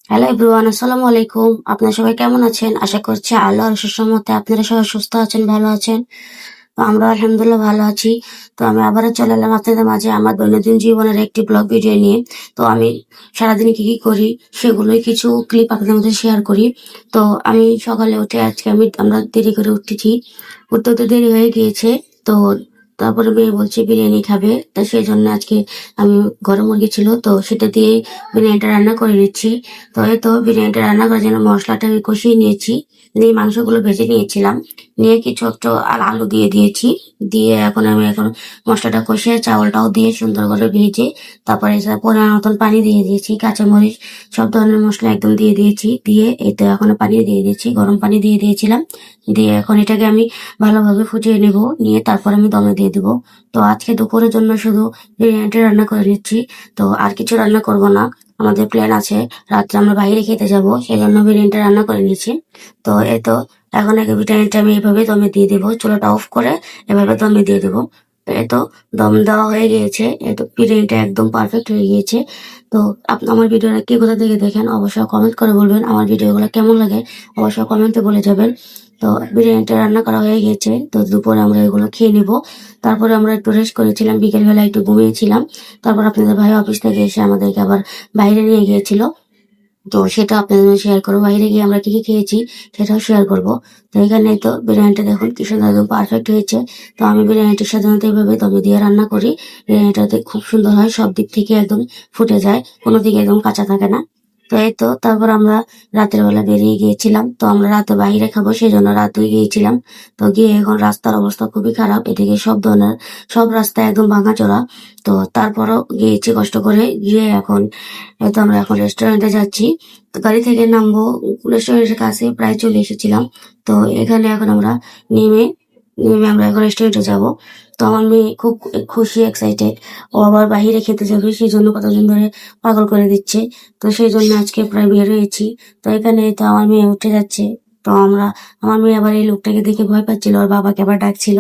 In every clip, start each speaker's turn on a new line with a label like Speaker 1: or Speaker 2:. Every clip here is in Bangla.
Speaker 1: হ্যালো এভরিওয়ান, আসসালামু আলাইকুম। আপনারা সবাই কেমন আছেন? আশা করছি আল্লাহর সুসমতে আপনারা সবাই সুস্থ আছেন, ভালো আছেন। তো আমরা আলহামদুলিল্লাহ ভালো আছি। তো আমি আবারও চলে এলাম আপনাদের মাঝে আমার দৈনন্দিন জীবনের একটি ব্লগ ভিডিও নিয়ে। তো আমি সারাদিন কি কি করি সেগুলোই কিছু ক্লিপ আপনাদের মধ্যে শেয়ার করি। তো আমি সকালে উঠে আজকে আমরা দেরি করে উঠেছি, উঠতে উঠতে দেরি হয়ে গিয়েছে। তো তারপরে মেয়ে বলছে বিরিয়ানি খাবে, তা সেই জন্য আজকে আমি ঘরে মুরগি ছিল তো সেটা দিয়ে বিরিয়ানিটা রান্না করে নিচ্ছি। তো এই তো বিরিয়ানিটা রান্না করার জন্য মশলাটা আমি কষিয়ে নিয়েছি, দিয়ে মাংসগুলো ভেজে নিয়েছিলাম, নিয়ে কিছু একটু আলু দিয়ে দিয়েছি। দিয়ে এখন মশলাটা কষিয়ে চাউলটাও দিয়ে সুন্দর করে ভেজে তারপরে পরিমাণ মতন পানি দিয়ে দিয়েছি, কাঁচামরিচ সব ধরনের মশলা একদম দিয়ে দিয়েছি। দিয়ে এই তো এখন পানি দিয়ে দিয়েছি, গরম পানি দিয়ে দিয়েছিলাম। দিয়ে এখন এটাকে আমি ভালোভাবে ফুটিয়ে নেব, নিয়ে তারপর আমি দমে দিয়ে দেবো। তো আজকে দুপুরের জন্য শুধু বিরিয়ানিটা রান্না করে নিচ্ছি, তো আর কিছু রান্না করব না। আমাদের প্ল্যান আছে রাত্রে আমরা বাইরে খেতে যাব, সেই জন্য বিরিয়ানিটা রান্না করে নিচ্ছি। তো এই তো এখন আগে বিরিয়ানিটা আমি এভাবে দমে দিয়ে দেবো, চুলাটা অফ করে এভাবে দমে দিয়ে দেবো। তো এই তো দম দেওয়া হয়ে গিয়েছে, এই তো বিরিয়ানিটা একদম পারফেক্ট হয়ে গিয়েছে। তো আপনি আমার ভিডিওটা কে কোথা থেকে দেখেন অবশ্যই কমেন্ট করে বলবেন, আমার ভিডিওগুলো কেমন লাগে অবশ্যই কমেন্টে বলে যাবেন। তো বিরিয়ানিটা রান্না করা হয়ে গেছে, তো দুপুরে আমরা এগুলো খেয়ে নিব। তারপরে আমরা একটু রেস্ট করেছিলাম, বিকেল বেলা একটু ঘুমিয়েছিলাম। তারপর আপনাদের ভাই অফিস থেকে এসে আমাদেরকে আবার বাইরে নিয়ে গিয়েছিল, তো সেটা আপনাদের সাথে শেয়ার করবো। বাইরে গিয়ে আমরা কি কি খেয়েছি সেটাও শেয়ার করবো। তো এখানে তো বিরিয়ানিটা দেখুন কি সুন্দর একদম পারফেক্ট হয়েছে। তো আমি বিরিয়ানিটা সাধারণত এইভাবে দমে দিয়ে রান্না করি, বিরিয়ানিটাতে খুব সুন্দর হয়, সব দিক থেকে একদম ফুটে যায়, কোনো দিকে একদম কাঁচা থাকে না। তো এই তো তারপর আমরা রাতের বেলা বেরিয়ে গিয়েছিলাম, তো আমরা রাতে বাইরে খাবো সেই জন্য রাতে গিয়েছিলাম। তো গিয়ে এখন রাস্তার অবস্থা খুবই খারাপ, এদিকে সব ধরনের সব রাস্তা একদম ভাঙাচোরা। তো তারপরও গিয়েছি কষ্ট করে, গিয়ে এখন এই তো আমরা এখন রেস্টুরেন্টে যাচ্ছি। তো গাড়ি থেকে নামবো, রেস্টুরেন্টের কাছে প্রায় চলে এসেছিলাম। তো এখানে এখন আমরা নেমে নেমে আমরা এখন রেস্টুরেন্টে যাব। তো আমার মেয়ে খুব খুশি, এক্সাইটেড, ও আবার বাইরে খেতে যাবে, সেই জন্য কতদিন ধরে পাগল করে দিচ্ছে। তো সেই জন্য আজকে প্রায় বের হয়েছি। তো এখানে তো আমার মেয়ে উঠে যাচ্ছে। তো আমার মেয়ে আবার এই লোকটাকে দেখে ভয় পাচ্ছিল, ওর বাবাকে আবার ডাকছিল।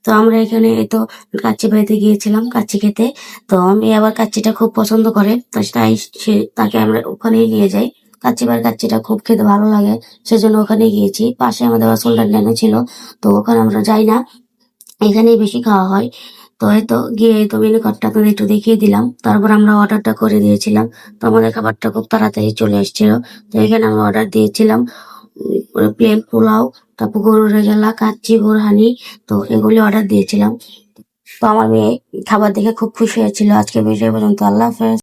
Speaker 1: তো আমরা এখানে এই তো কাচ্চি বাড়িতে গিয়েছিলাম কাচ্চি খেতে। তো আমি আবার কাচ্চিটা খুব পছন্দ করে, তো তাই তাকে আমরা ওখানেই নিয়ে যাই। কাচ্চিটা খুব খেতে ভালো লাগে, সেজন্য ওখানে গিয়েছি। পাশে আমাদের আবার সুলতান ডাইনে ছিল, তো ওখানে আমরা যাই না, এখানেই বেশি খাওয়া হয়। তো এই তো গিয়ে তো মেনু কার্ডটা আপনাদের একটু দেখিয়ে দিলাম, তারপর আমরা অর্ডারটা করে দিয়েছিলাম। তো আমাদের খাবারটা খুব তাড়াতাড়ি চলে এসেছিল। তো এখানে আমরা অর্ডার দিয়েছিলাম প্লেন পোলাও, তারপর গরুর রেজালা, কাচ্চি, বোরহানি, তো এগুলি অর্ডার দিয়েছিলাম। তো আমার মেয়ে খাবার দেখে খুব খুশি হয়েছিল। আজকে ভিডিও পর্যন্ত, আল্লাহ হাফেজ।